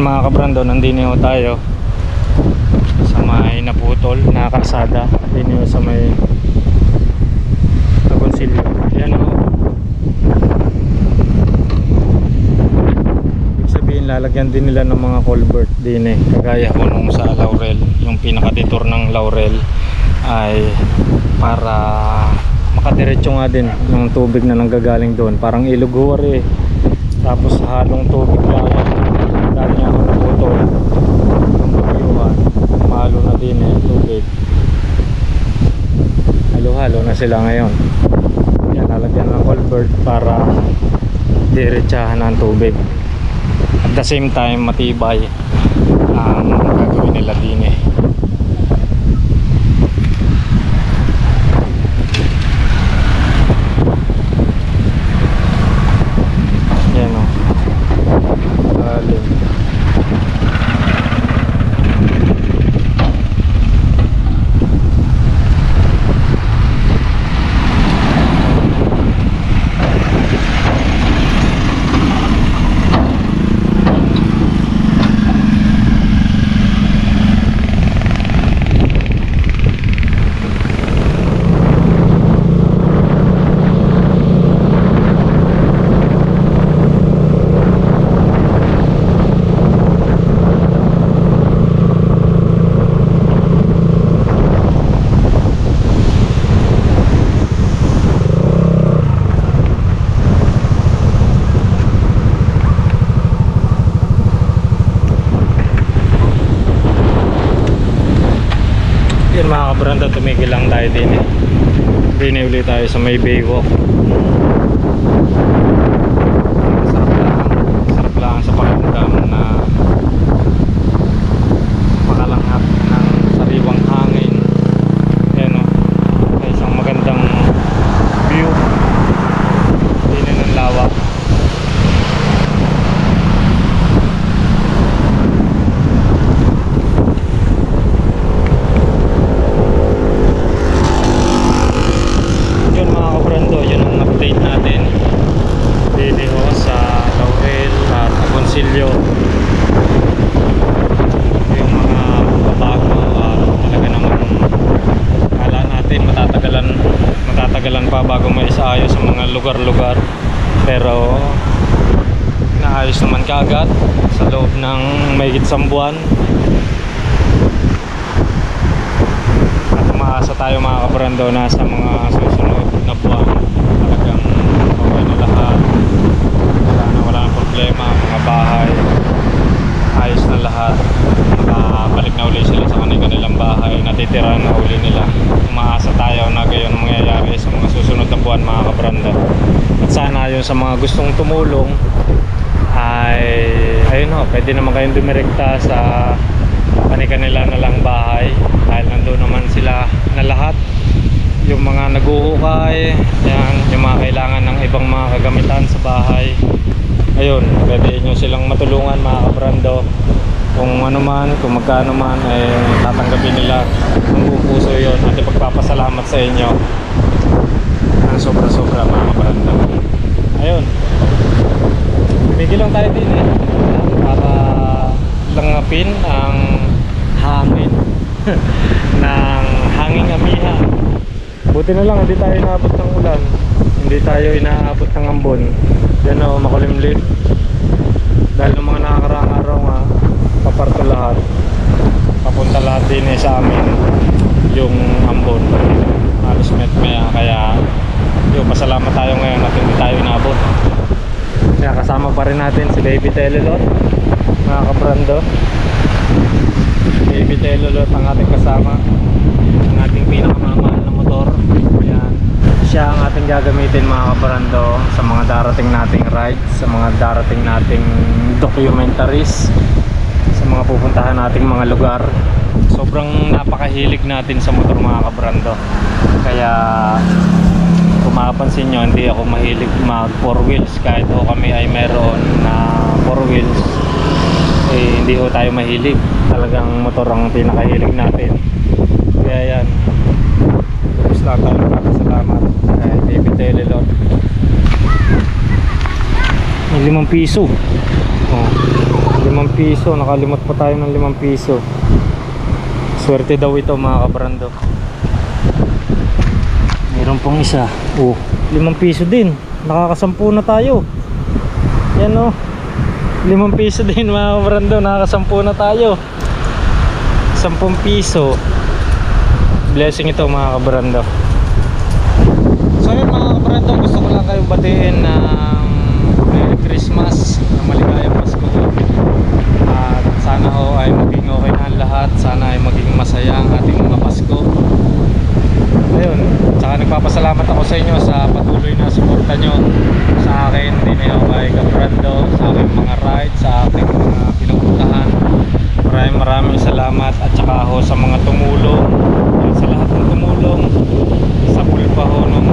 mga kabrando, nandito tayo sa may naputol na kalsada. Dito sa may Agoncillo. Yan o. Ibig sabihin, lalagyan din nila ng mga culvert din eh. Kagaya ko nung sa Laurel, yung pinaka-detour ng Laurel ay para makadiretso nga din ng tubig na nanggagaling doon. Parang ilog huwari eh. Tapos halong tubig lang dahil nga ako naputol yung bagyuhan, mahalo na din eh tubig, halo-halo na sila ngayon. Yan, lalagyan ng culvert para diretsahan ng tubig, at the same time matibay ang gagawin nila din eh. Yan mga kabranda, tumigil lang tayo din eh. Hindi ulit tayo sa may Baywalk. Sarap lang sa pakiramdam na makalanghap ng sariwang hangin. Yan o, may isang magandang view din ng lawak. Yung mga babago, talaga naman kala natin matatagalan pa bago maisaayos sa mga lugar-lugar, pero naayos naman kaagad sa loob ng mahigit 1 buwan. At umaasa tayo mga kabrando na sa mga susunod na buwan talagang okay na lahat. Wala nang problema, mga bahay ayos na lahat, makabalik na uli sila sa kanilang bahay, natitira na uli nila. Umaasa tayo na gayon mangyayari sa mga susunod na buwan mga kabrando. At sana yun sa mga gustong tumulong ay ayun ho, pwede naman kayong dumirekta sa kanila na lang bahay, dahil nandun naman sila na lahat. Yung mga naguhukay, yan, yung mga kailangan ng ibang mga kagamitan sa bahay, ayun, pwede nyo silang matulungan mga kabrando. Kung ano man, kung magkano man, tatanggapin nila ng buong puso yun, at ipagpapasalamat sa inyo ng sobra-sobra mga kabrando. Ayun, tumigil lang tayo din eh para langapin ang hangin ng hanging amihan. Buti na lang hindi tayo inaabot ng ulan, hindi tayo inaabot ng ambon. Yan o, makulimlim. Dahil ng mga nakakaraang araw nga, paparto lahat, papunta lahat din eh sa amin yung ambon, halos metmea. Kaya yun, pasalamat tayo ngayon at hindi tayo inabot. Kaya kasama pa rin natin si Baby Telelot mga kabrando. Baby Telelot ang ating kasama, ang ating pinakamamahal na motor. Ayan, siya ang ating gagamitin mga kabrando sa mga darating nating rides, sa mga darating nating documentaries, sa mga pupuntahan nating mga lugar. Sobrang napakahilig natin sa motor mga kabrando. Kaya kung mapapansin nyo, hindi ako mahilig mag 4 wheels. Kahit ho kami ay meron na 4 wheels, hindi ho tayo mahilig. Talagang motor ang pinakahilig natin. Kaya yan, tapos lang tayo magpapasalamat kay Baby Telelot. May 5 piso. Oh, ₱5, nakalimot pa tayo ng ₱5. Swerte daw ito mga kabrando. Meron pong isa. Oh, ₱5 din. Nakakasampu na tayo. Yan oh. ₱5 din mga kabrando. Nakakasampu na tayo. ₱10. Blessing ito mga kabrando. So yun mga kabrando, gusto ko lang kayong batiin ng Merry Christmas, na maligayang Pasko. At sana ho ay maging okay na ang lahat. Sana ay maging masaya ang ating mga Pasko. Ayun, tsaka nagpapasalamat ako sa inyo sa patuloy na suporta nyo sa akin, din ako kay Kabrando, sa aking mga rides, sa aking mga pinupuntahan. Maraming salamat. At saka ho sa mga tumulong, sa lahat ng tumulong sa pulpa ho nung